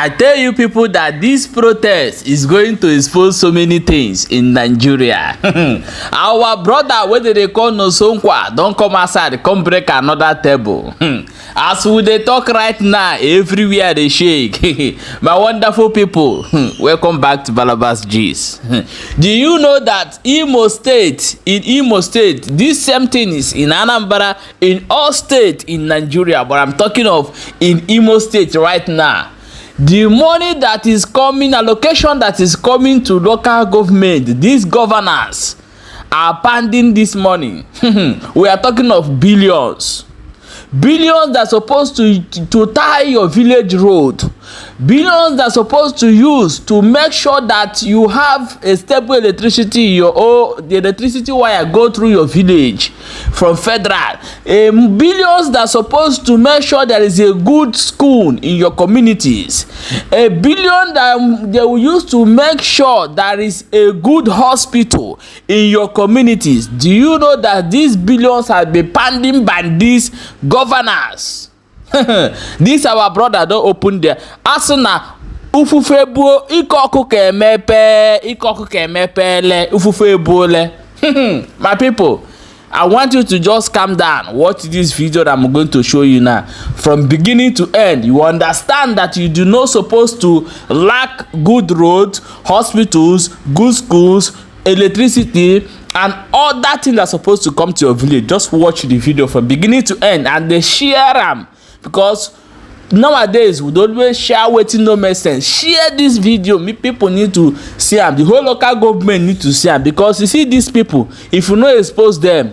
I tell you people that this protest is going to expose so many things in Nigeria. Our brother wey they call Nosonkwa don come outside come break another table. As we dey talk right now, everywhere they shake. My wonderful people, welcome back to Balabas G's. Do you know that in Imo State, this same thing is in Anambra, in all states in Nigeria, but I'm talking of in Imo State right now. The money that is coming, allocation that is coming to local government, these governors are pending this money. We are talking of billions. Billions that are supposed to tie your village road. Billions that are supposed to use to make sure that you have a stable electricity, the electricity wire go through your village from federal. Billions that are supposed to make sure there is a good school in your communities. A billion that they will use to make sure there is a good hospital in your communities. Do you know that these billions have been pending by these governors? This our brother don open there. Asuna ufufe buo ikoku ka emepe le ufufe buo le. My people, I want you to just calm down. Watch this video that I'm going to show you now. From beginning to end, you understand that you do not supposed to lack good roads, hospitals, good schools, electricity, and all that thing that's supposed to come to your village. Just watch the video from beginning to end and they share them. Because nowadays we don't always share wetin no make sense. Share this video, people need to see am. The whole local government need to see am, because you see these people, if you no expose them,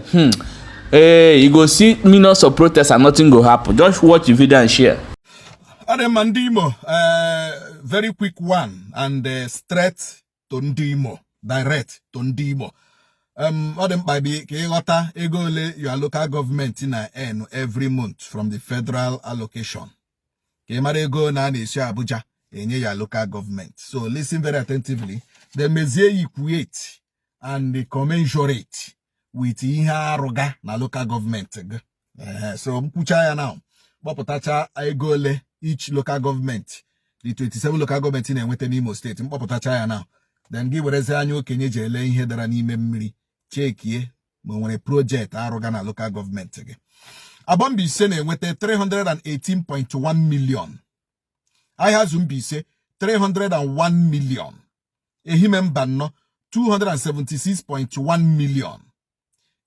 you go see millions of protests and nothing go happen. Just watch the video and share. Imo, very quick one and straight to Imo, direct to Imo. By your local government in every month from the federal allocation. Go na Abuja your local government. So listen very attentively. The measure equate and the commensurate with roga na local government. So mpuchaya now. Boputacha egole each local government. The 27 local government in Imo State. Mpoputacha now. Then give anyo kenye jele ihe dara n'ime mmiri. Check ye when project aroga na local government again. Abombi sene nwete 318.1 million. Ayazumbi 301 million. Ehimembano 276.1 million.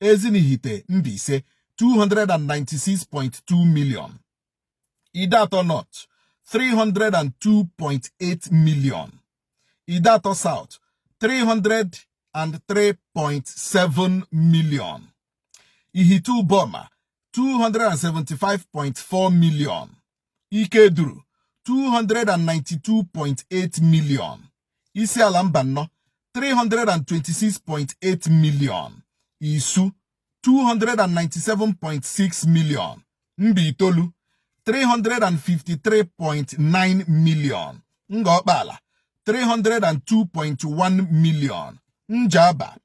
Ezinihite mbise 296.2 million. Idato North 302.8 million. Idato South 303.7 million. Ihitu Boma 275.4 million. Ikeduru 292.8 million. Isialambano 326.8 million. Isu 297.6 million. Mbitolu 353.9 million. Ngobala 302.1 million. Njaba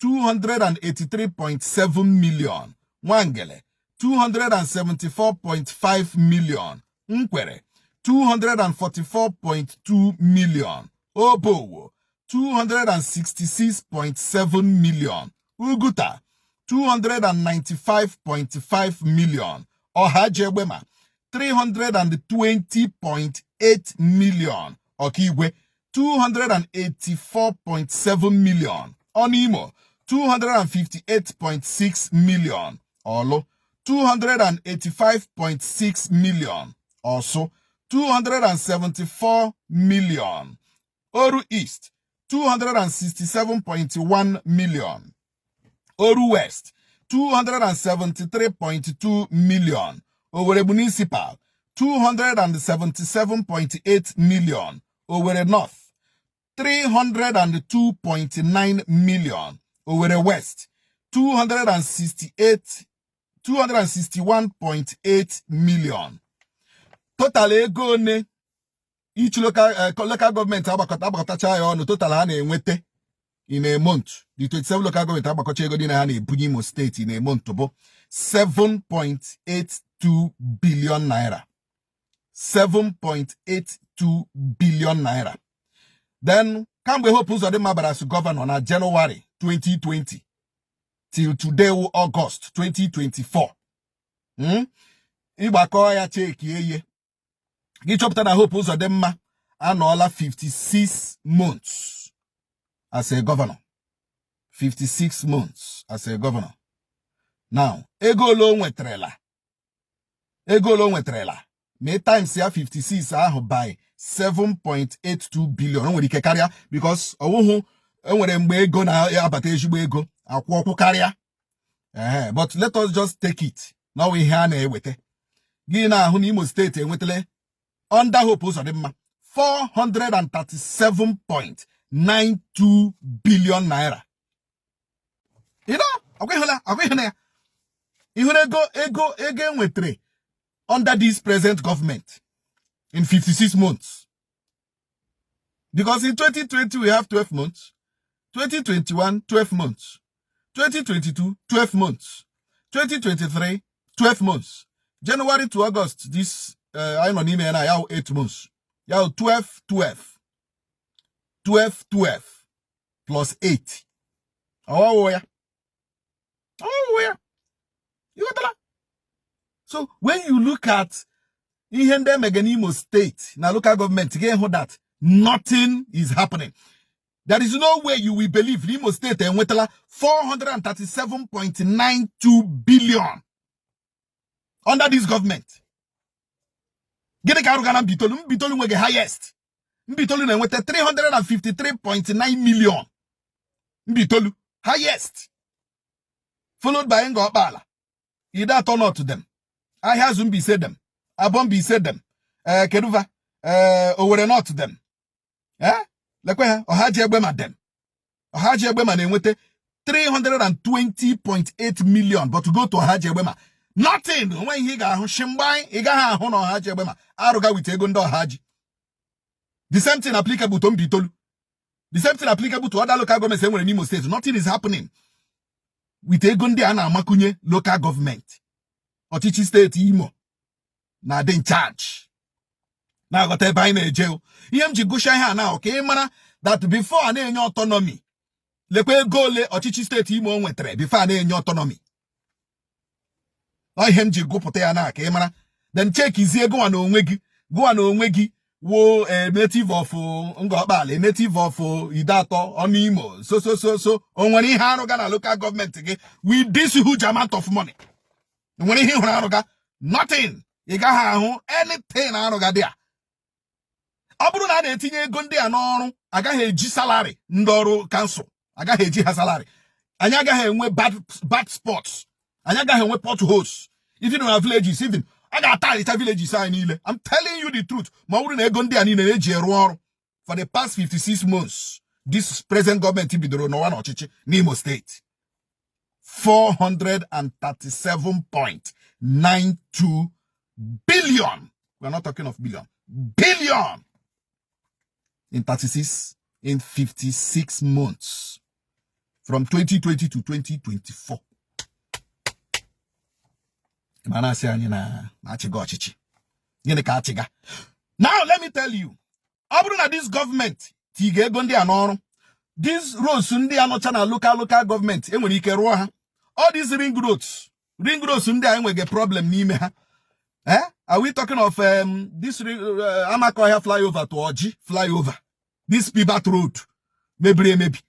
283.7 million. Wangele 274.5 million. Nkwere 244.2 million. Obowo 266.7 million. Uguta 295.5 million. Ohajegbema 320.8 million. Okigwe 284.7 million. Onimo 258.6 million. Olo 285.6 million. Also 274 million. Oru East 267.1 million. Oru West 273.2 million. Owerri Municipal 277.8 million. Owerri North 302.9 million. Owerri West 261.8 million. Total ego ne each local government abakọtacha ya ọnụ total ha na-enwete in a month. The 27 local government abakọcha ego dị na ha na-ebunye Imo State in a month bụ 7.82 billion naira. 7.82 billion naira. Then Kambe Hope Uzodinma as governor na January 2020 till today August 2024. Ibako ya cheki ye. Gichopta na Hope Uzodinma anola 56 months as a governor. 56 months as a governor. Now, ego lo nwetrela. May times ya 56 ahụ by 7.82 billion. Onwere ike karịa because enwere mgbe ego na abata ezigbo ego akwụ karịa. But let us just take it. Now ihe a na-ewete. Gị na ahụ na Imo State enwetele under Hope Uzodinma 437.92 billion naira. You know, ego enwetre under this present government in 56 months. Because in 2020 we have 12 months, 2021 12 months, 2022 12 months, 2023 12 months, January to August this I'm on email now 8 months. 12 plus 8. Oh yeah. You got that? So when you look at Imo State, now local government, again, that nothing is happening. There is no way you will believe Imo State and Wetala 437.92 billion under this government. Get a Karugana Bitolu wege highest. Bitolu and with 353.9 million. Bitolu highest. Followed by Ngo Bala. Ida turn out to them. I Zumbi said them. Abombi said them. Keduva. Owere not to them. Lekwe Ohaji Egbema them. Ohaji Egbema they went 320.8 million. But to go to Ohaji Egbema, nothing. When he got Shimbai, he got Ohaji Egbema. Aruga with Egondo Haji. The same thing applicable to Mbitolu. The same thing applicable to other local governments in Imo State. Nothing is happening with Egonde and Amakunye local government. Ochichi State Imo. Na they in charge. Now got a buy in jail. EMG Gusha now, okay, mana, that before an autonomy. Lekwe gole Ochichi State Imo wetre before an autonomy. I EMG go poteana, okay, mana. Then check is here go on onwegi. Wo native of Ngobale, native of Idato on Imo. So when he had local government again with this huge amount of money. When he had nothing. You got anything there. Aburu na de tinye gonde anoru aga heji salary ndoro council aga heji ha salary anya aga ha enwe bad spots anya aga ha enwe potholes even in our villages even aga target villages niile. I'm telling you the truth. Ma wuru na gonde ani na eji eru oru for the past 56 months this present government bidoro no one ochichi n'Imo State 437.92 billion. We're not talking of billion. Billion in 56 months from 2020 to 2024. Now let me tell you, this government, these roads local government, all these ring roads get problem. Are we talking of this Amakoya flyover to Oji flyover? This Pibat road. Maybe.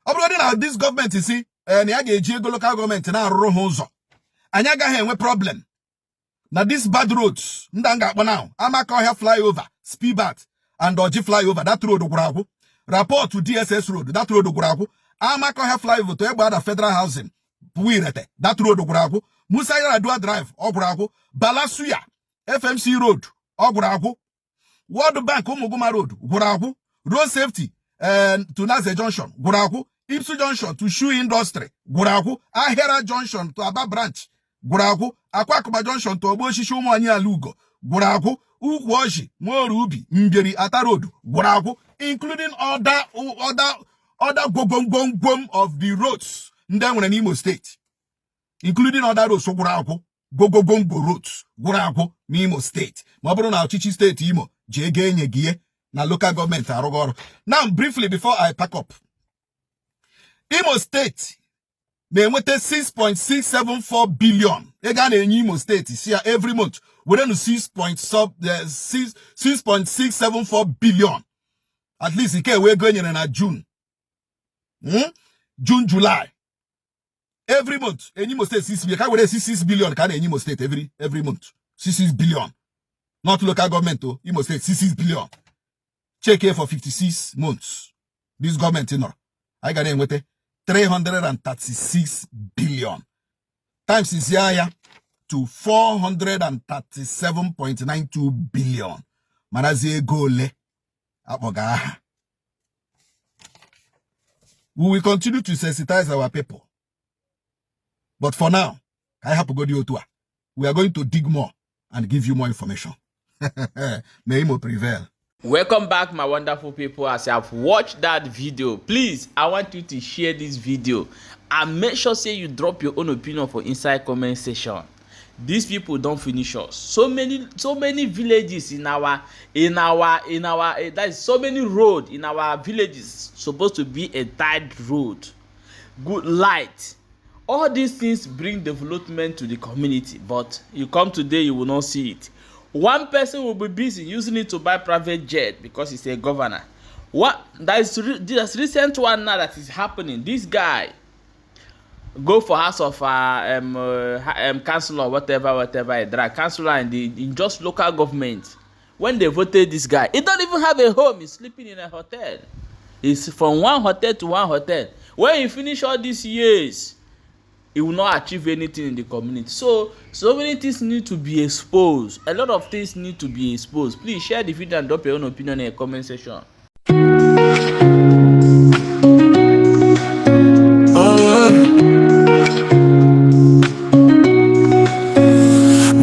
Now this government, you see, local government now rohozo. Anyaga have a problem. Now these bad roads, ndanga now. Amakoya flyover, Spibat, and Oji flyover, that road Oguragu. Rapport to DSS road, that road Oguragu. Amakoya flyover to Ebada federal housing. Puirete, that road Oguragu. Musaya Adua Drive, Oguragu, Balasuya, FMC Road, Oguragu, World Bank, Omuguma Road, Oguragu, Road Safety, to Naze Junction, Oguragu, Ipsu Junction to Shoe Industry, Oguragu, Ahera Junction to Aba Branch, Oguragu, Akwakuba Junction to Oboshishu Mwanya Lugo, Oguragu, Ukwoshi, Morubi, Mberi Ata Road, Oguragu, including other gom of the roads, in Imo State. Including other roads, so Gurago, Go roads, Gurago, Imo State. Mabro na Chichi State Imo, na local government arogoro. Now, briefly, before I pack up, Imo State may wait 6.674 billion. Again, in Imo State is here every month. We're going to 6.674 billion. At least we're going in June. June, July. Every month, in Imo State, 6 billion. Can in Imo State every month. 6 billion. Not local government, though. Imo State, 6 billion. Check here for 56 months. This government, you know, I got in with 336 billion. Times is here to 437.92 billion. Manazie gole. Apoga. We will continue to sensitize our people. But for now, I have to go to Otua. We are going to dig more and give you more information. May Imo prevail. Welcome back, my wonderful people. As you have watched that video, please, I want you to share this video and make sure say you drop your own opinion for inside comment section. These people don't finish us. So many villages in our that is so many road in our villages supposed to be a tied road, good light. All these things bring development to the community, but you come today, you will not see it. One person will be busy using it to buy private jet because he's a governor. What that's recent one now that is happening. This guy go for house of councillor, whatever a drag councillor in just local government. When they voted this guy, he don't even have a home. He's sleeping in a hotel. He's from one hotel to one hotel. When he finish all these years, he will not achieve anything in the community. So many things need to be exposed. A lot of things need to be exposed. Please share the video and drop your own opinion in the comment section.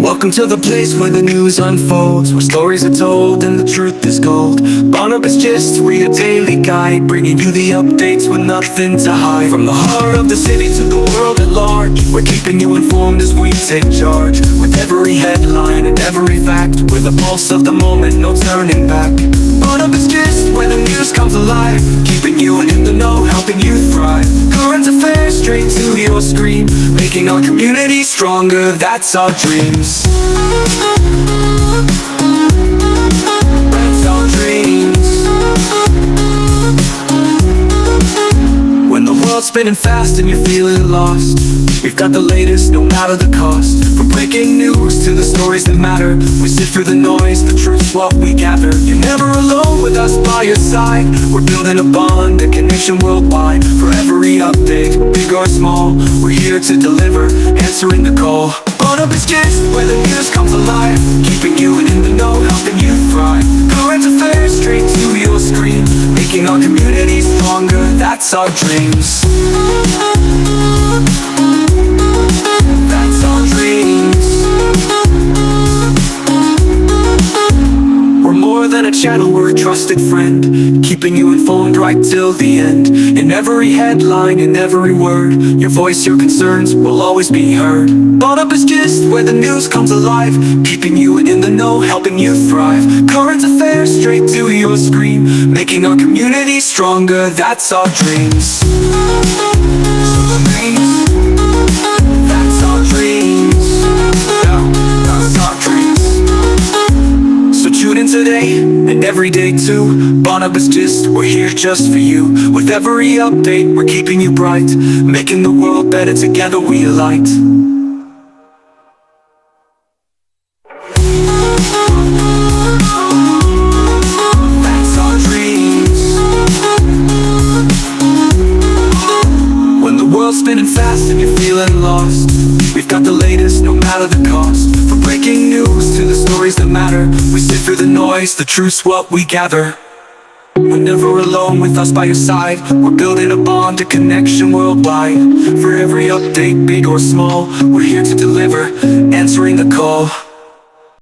Welcome to the place where the news unfolds, where stories are told and the truth is gold. Barnabas Gist, we a daily guide, bringing you the updates with nothing to hide. From the heart of the city to the world at large, we're keeping you informed as we take charge. With every headline and every fact, with the pulse of the moment, no turning back. Barnabas Gist, where the news comes alive, keeping you in the know, helping you thrive. Current affairs straight to your screen, making our community stronger, that's our dreams. That's our dreams. When the world's spinning fast and you're feeling lost, we've got the latest, no matter the cost. From breaking news to the stories that matter, we sift through the noise, the truth's what we gather. You're never alone with us by your side. We're building a bond, a connection worldwide. For every update, big or small, we're here to deliver, answering the call. Barnabas Gist, where the news comes alive, keeping you in the know, helping you thrive. Current affairs straight to your screen, making our community stronger, that's our dreams. That's our dreams. We're more than a channel, we're a trusted friend, keeping you informed right till the end. In every headline, in every word, your voice, your concerns will always be heard. Barnabas Gist, where the news comes alive, keeping you in the know, helping you thrive. Current affairs straight to your screen, making our community stronger, that's our dreams. That's our dreams. That's our dreams. So tune in today and every day too. Barnabas Gist, we're here just for you. With every update, we're keeping you bright, making the world better together, we light. That's our dreams. When the world's spinning fast and you're feeling lost, we've got the latest, no matter the cost. From breaking news to the stories that matter, we sift through the noise, the truth's what we gather. We're never alone with us by your side. We're building a bond, a connection worldwide. For every update, big or small, we're here to deliver, answering the call.